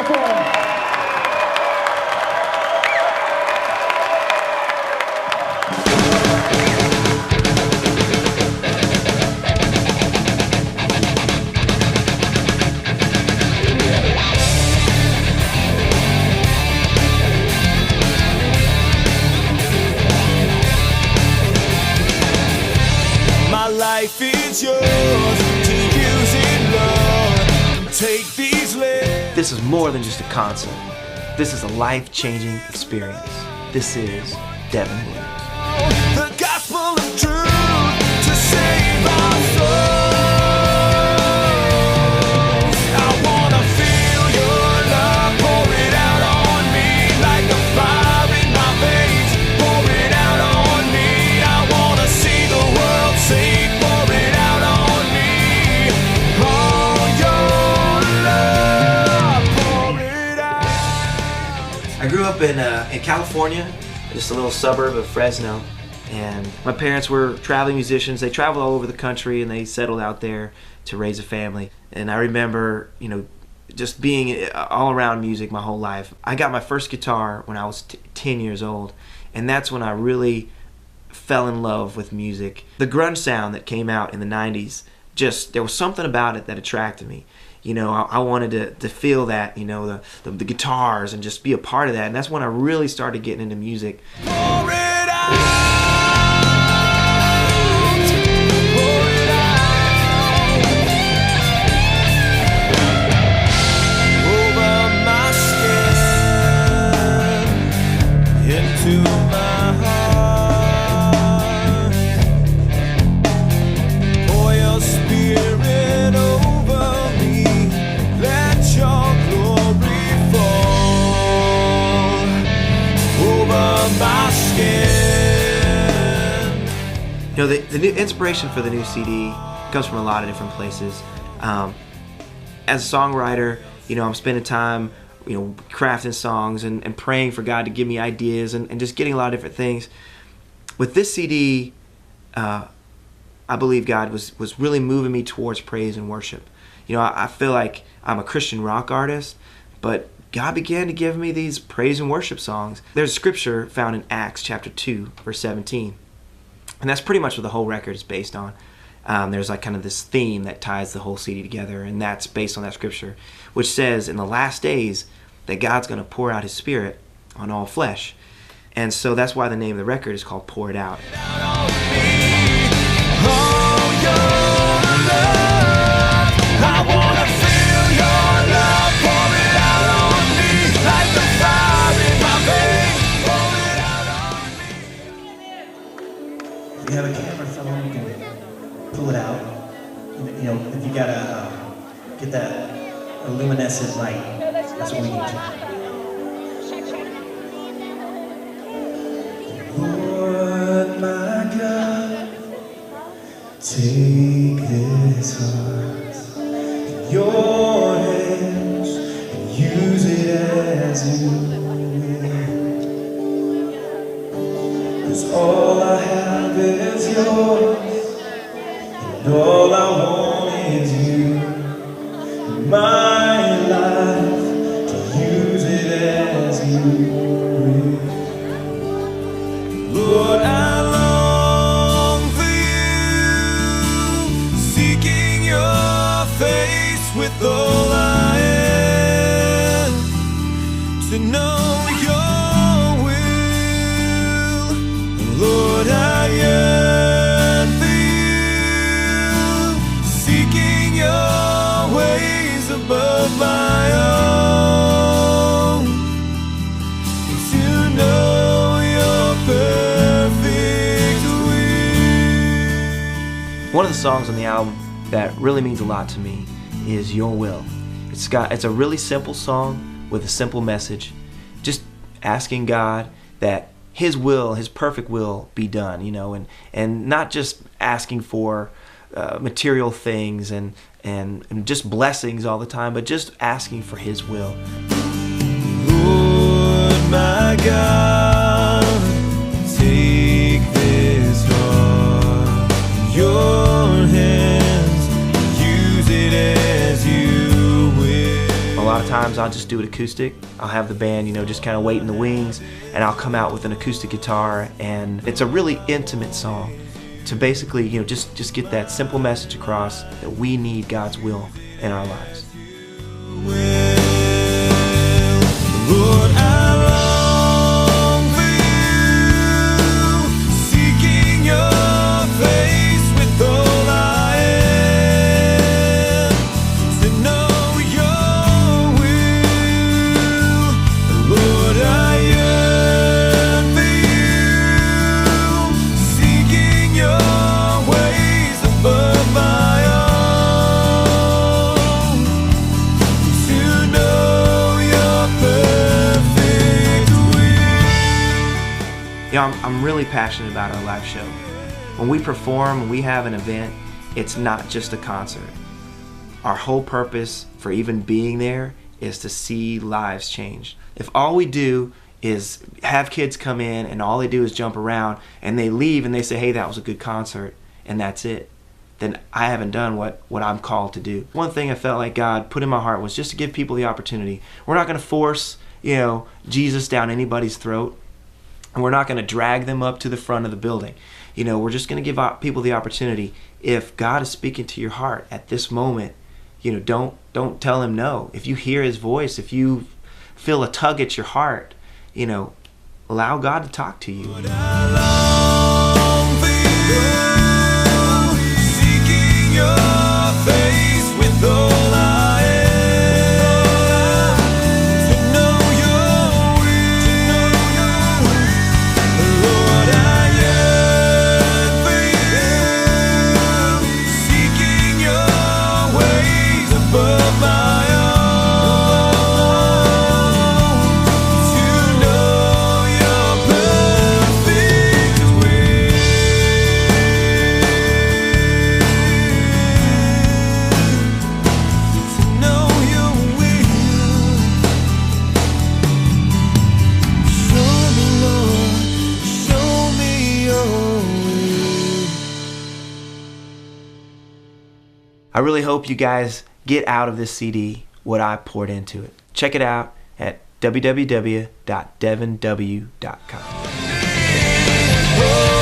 platform. Life is yours to use it, Lord. Take these lips. This is more than just a concert. This is a life-changing experience. This is Devin Williams. The gospel of truth to save our souls. I wanna feel your love, pour it out on me like a fire in my veins. Pour it out on me. I wanna see the world saved. I grew up in California, just a little suburb of Fresno, and my parents were traveling musicians. They traveled all over the country and they settled out there to raise a family. And I remember, just being all around music my whole life. I got my first guitar when I was 10 years old, and that's when I really fell in love with music. The grunge sound that came out in the 90s, there was something about it that attracted me. I wanted to feel that, the guitars and just be a part of that. And that's when I really started getting into music. Pour it out. Over my skin, into my heart. Pour your spirit over me. Let your glory fall over my skin. The new inspiration for the new CD comes from a lot of different places. As a songwriter, I'm spending time, crafting songs and praying for God to give me ideas and just getting a lot of different things. With this CD, I believe God was really moving me towards praise and worship. I feel like I'm a Christian rock artist, but God began to give me these praise and worship songs. There's a scripture found in Acts chapter 2, verse 17. And that's pretty much what the whole record is based on. There's like kind of this theme that ties the whole CD together, and that's based on that scripture, which says in the last days that God's going to pour out his Spirit on all flesh. And so that's why the name of the record is called Pour It Out. I wanna feel your love, pour it out on me like the fire in my veins. Pour it out on me. If you have a camera phone, you can pull it out. If you gotta get that luminescent light, that's what we need. Lord, my God, take this heart in your hands and use it as you will. 'Cause all I have is yours, and all I want is you. In my life, to use it as you will. Lord, I long for you, seeking your face with all I am, to know your will. Lord, I yearn for you, seeking your ways above my own, to know your perfect will. One of the songs on the album that really means a lot to me is Your Will. It's a really simple song with a simple message, just asking God that his will, his perfect will be done, and not just asking for material things and just blessings all the time, but just asking for his will. Lord, my God, take this heart in your hands, use it as you will. A lot of times I'll just do it acoustic. I'll have the band, just kind of wait in the wings, and I'll come out with an acoustic guitar, and it's a really intimate song to basically, just get that simple message across that we need God's will in our lives. Lord, I long for you, seeking your face with all I am, to know your will. Lord, I yearn for you, seeking your ways above my own, to know your perfect will. I'm really passionate about our live show. When we perform, when we have an event, it's not just a concert. Our whole purpose for even being there is to see lives change. If all we do is have kids come in and all they do is jump around and they leave and they say, hey, that was a good concert, and that's it, then I haven't done what I'm called to do. One thing I felt like God put in my heart was just to give people the opportunity. We're not going to force, Jesus down anybody's throat, and we're not going to drag them up to the front of the building. We're just going to give people the opportunity. If God is speaking to your heart at this moment, don't tell him no. If you hear his voice, if you feel a tug at your heart, allow God to talk to you. I long for you, seeking your face with all I am, to know your will. Lord, I yearn for you, seeking your ways above my own, to know your perfect will, to know your will. Show me, Lord, show me your will. I really hope you guys get out of this CD what I poured into it. Check it out at www.devinw.com. Oh,